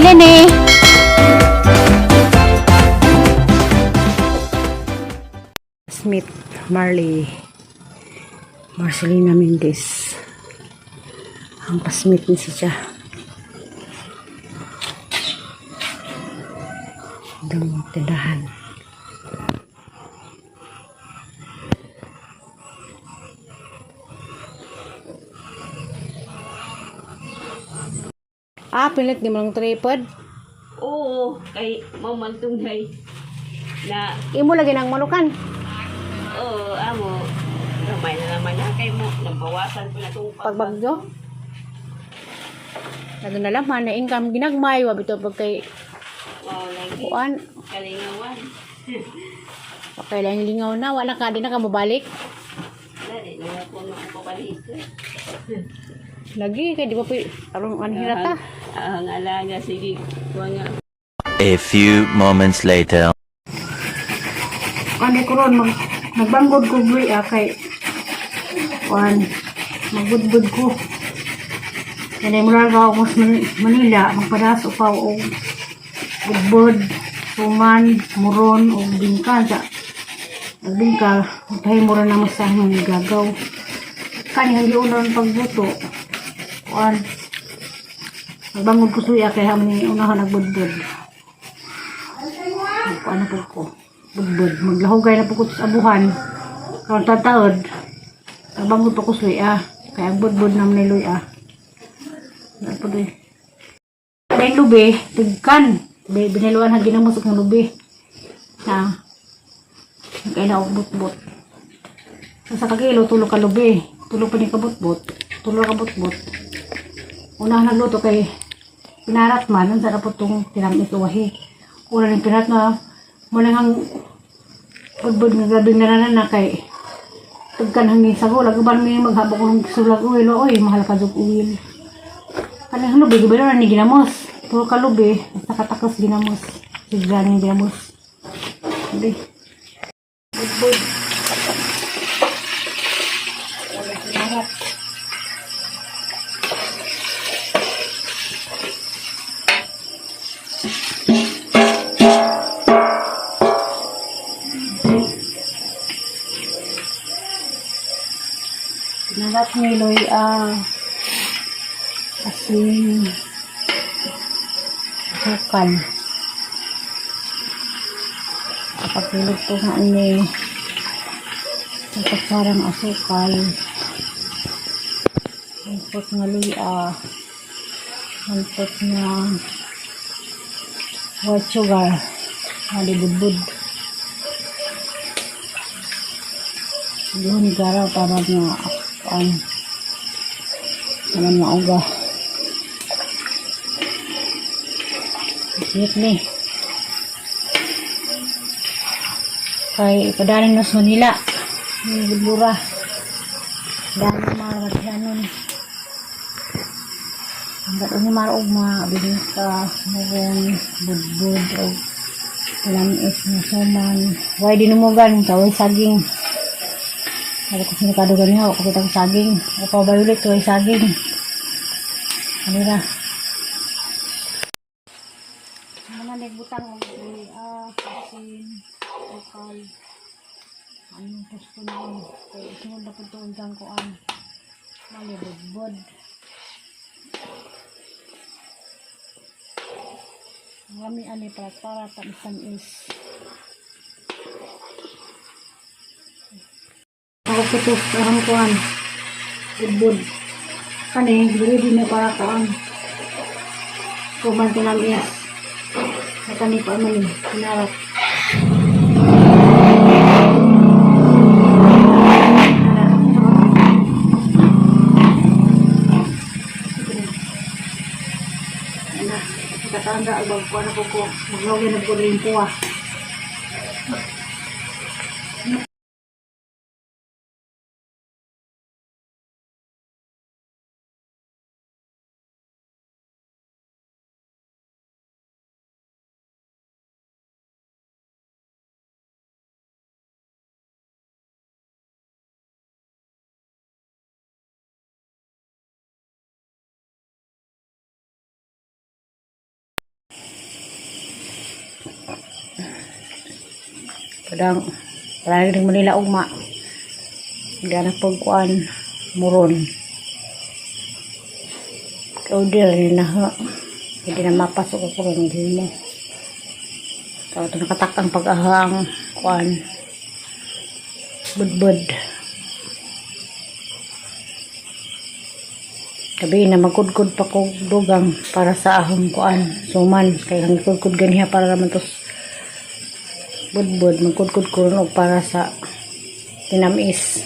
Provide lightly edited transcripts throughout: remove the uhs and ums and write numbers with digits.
Lene. Smith, Marley, Marcelina Mendez. Ang pasmit ni siya. Dang tindahan. Pilit di mo lang tripod. Oo, kay mamantungay na Imo lagi ng malukan. amo gamay na naman na kay mo nabawasan ko na itong Pagbagyo. Lagi na laman na income ginagmay. Wabi ito pag kay lagi kuan. kalingawan. Okay lang yung lingaw na. Wala ka din na ka mabalik. Dali na po makapabalik. Lagi kay di ba po tarong ano hirata. Ang alaga sige kuha nga. A few moments later. Ano ko ron nagbanggod ko gri kay kuan magbudbud ko. Kaya mula ako mas Manila magpadaso pa o budbud, suman, muron o bingka sa bingka magpahimura na masahang gagaw. Kanihang giunan pagbuto kuan nagbangod ko suya kaya ni unahan nagbudbud. Ano po ko budbud maglahugay na po ko sa abuhan karon tataod nagbangod po ko suya kaya ang budbud naman ni luya na po doy dahil lubi tigkan biniluan ang ginamusok ng lubi na kaya na butbut sa kakilo tulog ka lubi tulog pa ni kabutbut tulog ka butbut una nagluto kay pinarat man ang sarap po itong tinamis uwahi una ng pinarat na muna ang budbud ng grabing na kay tagkan hangin sa gulag uban may maghabok ng sulag uwil oy mahal ka dug uwil kanang lubi gibelo na ni ginamos puro ka lubi nakatakos ginamos sigran ni ginamos hindi budbud pinarat pinarat ni Loy asin bukan kapag niluto nga ni kapag parang asukal hampot nga luya hampot nga white sugar halibudbud doon garaw para nga naman mauga sweet ni kay ipadalin mas Manila yung budbura dahil mga magyanon hanggat ni marog mabilis ka murong budbud o lamis na suman why dinumugan kaway saging ako ko sinikadugan niya ako kita ko saging o violet kaway saging kanila nagbutang ang asin lokal anong gusto nyo kaya isunod na punto untang ko ang malibudbud kami ani para tamisan is ako putos parang kuhan budbud kani ready na para kuhan kuman tinamis natani pa man pinarat katanda ang kuha na po ko maglogin na po rin kuha Parang rin Manila ugma. Hindi na pagkuan muron. Order na ha. Hindi na mapasok ako ng hindi mo. Tapos nakatakang pag-ahang kuan. Budbud. Sabi na magkudkud pa ko dugang para sa ahong kuan. Suman. Kaya ang kudkud ganiha para naman tos budbud. Magkudkud ko rin para sa tinamis.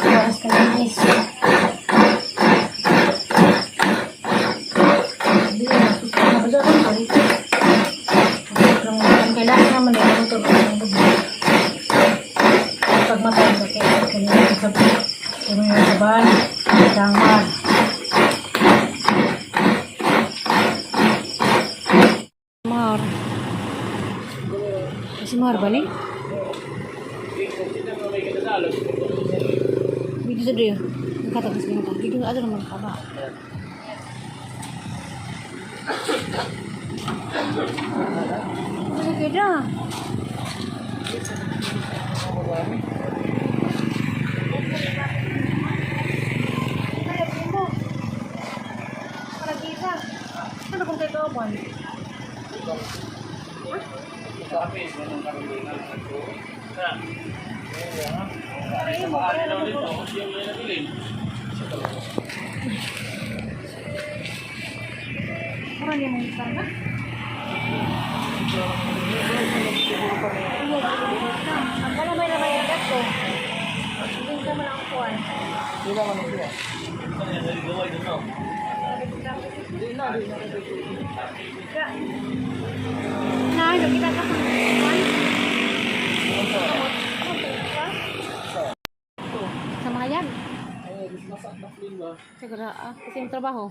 Oras ka tinamis. Kailangan naman yung motor ng budbud. Pagmatay sa kanya sa bahay, sangman. Mar. Si Mar ba ni? Dito sa dia. Nakatakas ka na. Dito ada naman ka ba? Ano kaya? Ano kung kayo kawan? Kurang yang mengiklan kan? Ang may nabayagat ko. Hindi ka man ang kuwan. Hindi naman ang kuwan. Nah, kita ka kuwan. Sama yan. Segera kasi yung trabaho.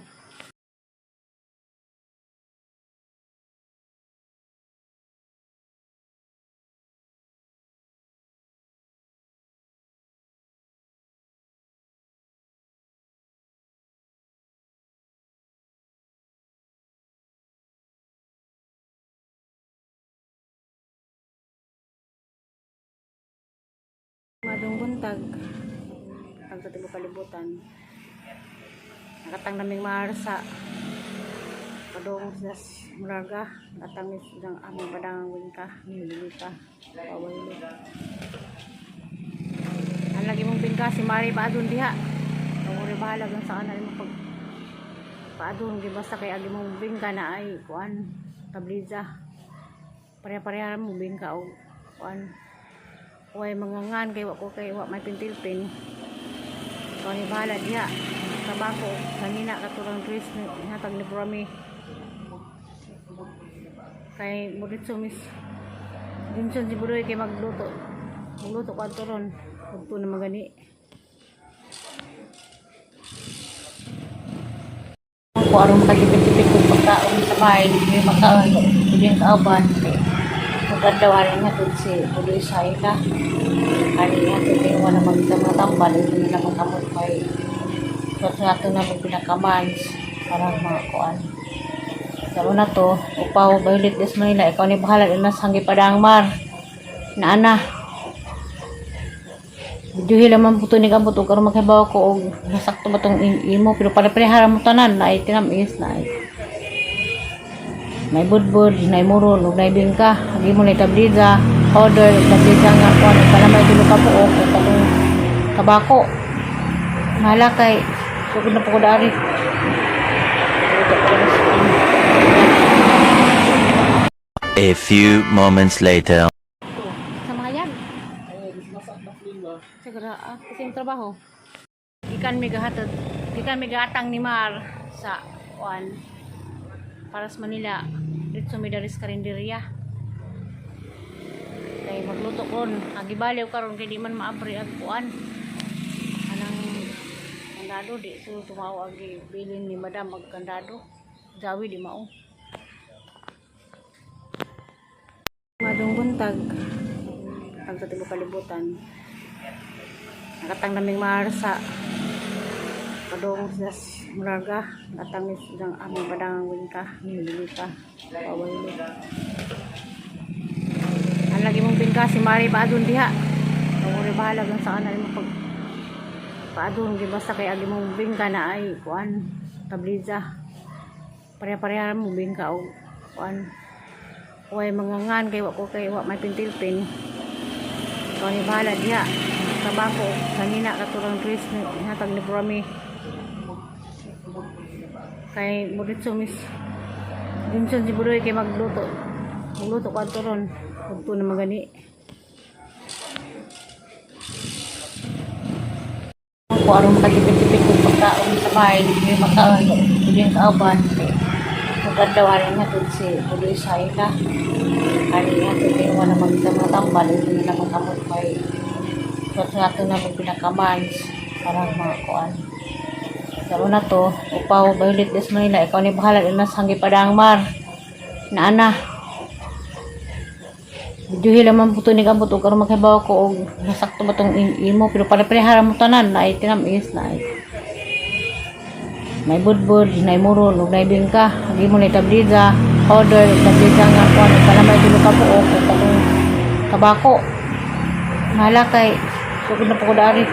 Madong buntag pagtatibo kalibutan nakatang naming marsa padong sa muraga natang ng aming padang wingka nililita pawalo ang lagi mong bingka si Mari paadun diha ang uri bahala lang saan na rin pag paadun di basta kay agi mong bingka na ay kuan tabliza pareha-pareha mo bingka o kuan huwag mangangan kay wako kay wak may pintilpin kung ni bahala diha tabako kanina katurang Chris hatag ni Prami kay Muritso Miss Dinson si Budoy kay magluto ko ang turon huwag po na magani ako arong makagipit-tipit kong pagkaon sa bahay may makaon hindi yung kauban magkadawalan nga doon si Budoy Saika kanina ito yung wala mga tambal ito nila makamot may suot nga ito na pinakaman para mga kuan sa una to upaw Violet Des Manila ikaw ni bahala na sa hanggi padang mar na ana video hilaman puto ni kabot o karon makibaw ko og nasakto ba tong imo pero pare-parehara mo tanan na ay tinamis na ay may budbud, may muron, ug may bingka. Agi mo na tabliza, powder, tabliza nga po. Nagpalamay tulo ka po, o katong tabako. Mahala kay, sugod na po ko dari. A few moments later. Sa mga yan. Siguro, kasi yung trabaho. Ikan may gahatang ni Mar sa kuan. Para sa Manila. Dito may daris karinderya kay magluto kon agibaliw karon kay di man maabri ang kuan anang kandado di so tumaw agi bilin ni madam mag kandado jawi di mao madong buntag pagtatibo kalibutan nakatang naming marsa Padong sa muraga, natangis ng aming padangang wingka, nilili ka, pawali. Ang lagi mong bingka, si Mari paadun diha. Ang bahala kung saan na mo pag paadun, di basta kay agi mong bingka na ay, kuan, tabliza. Pareha-pareha mong bingka o kuan. Huwag mangangan, kay wak may pintilpin. Ikaw ni bahala diha. Tabako, kanina katurang Chris, hatag ni Brami. Kay Muritso Miss Vincent si Budoy kay magluto ko ato ron pagto na magani ako aron makatipid-tipid kung pagkaon sa bahay hindi makaon hindi yung kauban magkadawarin nga doon si Budoy sa ika kaya nga doon yung wala magdamang-tambal hindi na makamot may so nga ito na magpinakamans para mga kuan. Sa una to, upaw, Violet des Manila, ikaw ni bahala, inas hanggi padang mar. Na ana. Videohi lamang puto ni kabut, o karon makibaw ko, o nasakto ba itong imo, pero pare-parehara mo tanan, na ay tinamis, na ay. May budbud, na ay muron, o na ay bingka, hindi mo na itabliza, powder, tabliza nga po, ano, palamay tulog ka po, o katong tabako. Mahala kay, sugod na po ko dari.